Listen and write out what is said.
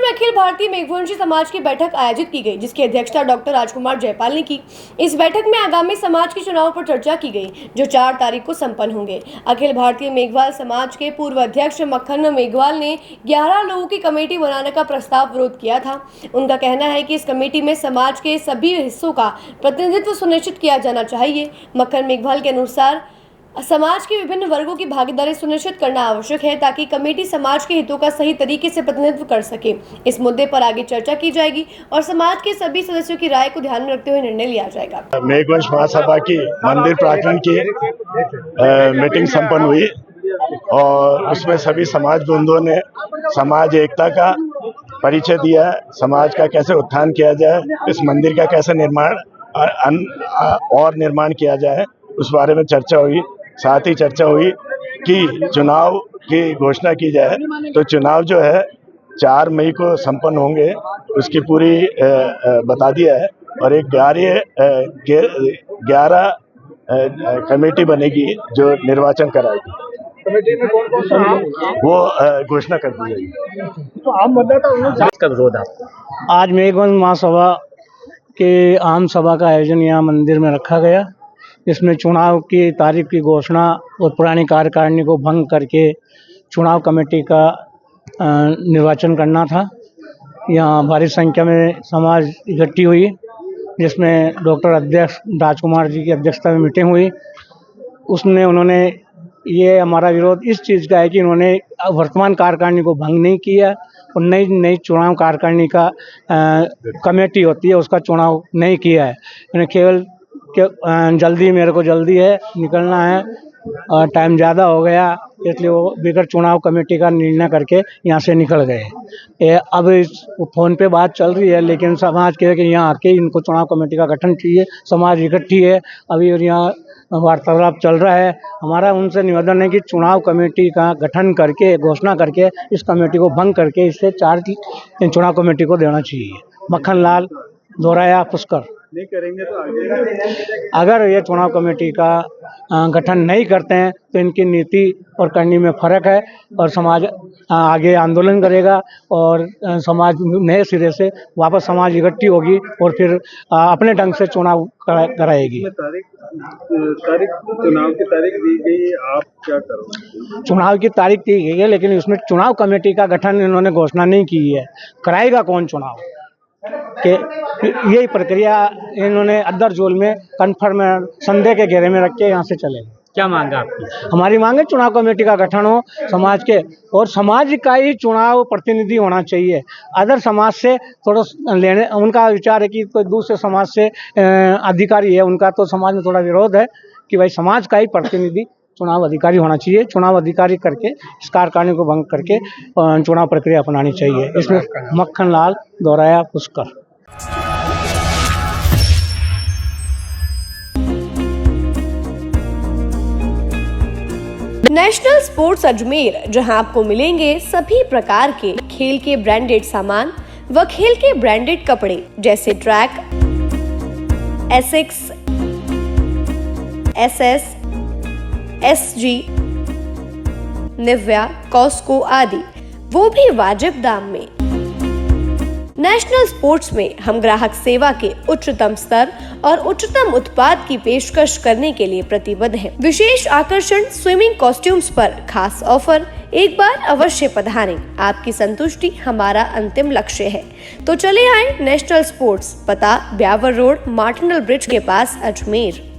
में अखिल भारतीय मेघवंशी समाज की बैठक आयोजित की गई, जिसकी अध्यक्षता डॉक्टर राजकुमार जयपाल ने की। इस बैठक में आगामी समाज के चुनाव पर चर्चा की गई, जो 4 तारीख को संपन्न होंगे। अखिल भारतीय मेघवाल समाज के पूर्व अध्यक्ष मक्खन मेघवाल ने 11 लोगों की कमेटी बनाने का प्रस्ताव विरोध किया था। उनका कहना है कि इस कमेटी में समाज के सभी हिस्सों का प्रतिनिधित्व सुनिश्चित किया जाना चाहिए। मक्खन मेघवाल के अनुसार समाज के विभिन्न वर्गों की भागीदारी सुनिश्चित करना आवश्यक है, ताकि कमेटी समाज के हितों का सही तरीके से प्रतिनिधित्व कर सके। इस मुद्दे पर आगे चर्चा की जाएगी और समाज के सभी सदस्यों की राय को ध्यान में रखते हुए निर्णय लिया जाएगा। मेघवंश महासभा की मंदिर प्रांगण की मीटिंग संपन्न हुई और उसमें सभी समाज बंधुओं ने समाज एकता का परिचय दिया, समाज का कैसे उत्थान किया जाए, इस मंदिर का कैसे निर्माण और निर्माण किया जाए, उस बारे में चर्चा हुई। साथ ही चर्चा हुई कि चुनाव की घोषणा की जाए। तो चुनाव जो है 4 मई को संपन्न होंगे, उसकी पूरी बता दिया है और एक 11 कमेटी बनेगी जो निर्वाचन कराएगी। कमेटी में कौन वो घोषणा कर दी जाएगी। तो आम मतदाता का विरोध आज मेघवंश महासभा के आम सभा का आयोजन यहाँ मंदिर में रखा गया। इसमें चुनाव की तारीख की घोषणा और पुरानी कार्यकारिणी को भंग करके चुनाव कमेटी का निर्वाचन करना था। यहाँ भारी संख्या में समाज इकट्ठी हुई, जिसमें डॉक्टर अध्यक्ष राजकुमार जी की अध्यक्षता में मीटिंग हुई। उन्होंने ये हमारा विरोध इस चीज़ का है कि इन्होंने वर्तमान कार्यकारिणी को भंग नहीं किया और नई चुनाव कार्यकारिणी का कमेटी होती है उसका चुनाव नहीं किया है। इन्हें केवल जल्दी, मेरे को जल्दी है, निकलना है और टाइम ज़्यादा हो गया, इसलिए वो बगैर चुनाव कमेटी का निर्णय करके यहाँ से निकल गए। अब इस फ़ोन पे बात चल रही है, लेकिन समाज के कि यहाँ आके इनको चुनाव कमेटी का गठन चाहिए। समाज इकट्ठी है अभी और यहाँ वार्तालाप चल रहा है। हमारा उनसे निवेदन है कि चुनाव कमेटी का गठन करके, घोषणा करके, इस कमेटी को भंग करके इससे 4 चुनाव कमेटी को देना चाहिए। मक्खन लाल, दोराया, पुष्कर। नहीं करेंगे तो आगे अगर ये चुनाव कमेटी का गठन नहीं करते हैं तो इनकी नीति और करनी में फ़र्क है और समाज आगे आंदोलन करेगा और समाज नए सिरे से वापस समाज इकट्ठी होगी और फिर अपने ढंग से चुनाव कराएगी। चुनाव की तारीख दी गई, आप क्या करोगे? चुनाव की तारीख दी गई है, लेकिन उसमें चुनाव कमेटी का गठन इन्होंने घोषणा नहीं की है। कराएगा कौन चुनाव के यही प्रक्रिया इन्होंने अदर जोल में कन्फर्म संदेह के घेरे में रख के यहाँ से चले। क्या मांगा आपकी? हमारी मांग है चुनाव कमेटी का गठन हो समाज के, और समाज का ही चुनाव प्रतिनिधि होना चाहिए। अदर समाज से थोड़ा लेने, उनका विचार है कि कोई दूसरे समाज से अधिकारी है, उनका तो समाज में थोड़ा विरोध है कि भाई समाज का ही प्रतिनिधि चुनाव अधिकारी होना चाहिए। चुनाव अधिकारी करके इस कार्यकारिणी को भंग करके चुनाव प्रक्रिया अपनानी चाहिए। इसमें मक्खन लाल, दोराया, पुष्कर। नेशनल स्पोर्ट्स अजमेर, जहां आपको मिलेंगे सभी प्रकार के खेल के ब्रांडेड सामान व खेल के ब्रांडेड कपड़े, जैसे track, Asics, SS, SG, Nivia, Cosco आदि, वो भी वाजिब दाम में। नेशनल स्पोर्ट्स में हम ग्राहक सेवा के उच्चतम स्तर और उच्चतम उत्पाद की पेशकश करने के लिए प्रतिबद्ध हैं। विशेष आकर्षण स्विमिंग कॉस्ट्यूम्स पर खास ऑफर, एक बार अवश्य पधारें। आपकी संतुष्टि हमारा अंतिम लक्ष्य है। तो चले आए नेशनल स्पोर्ट्स, पता ब्यावर रोड, मार्टिनल ब्रिज के पास, अजमेर।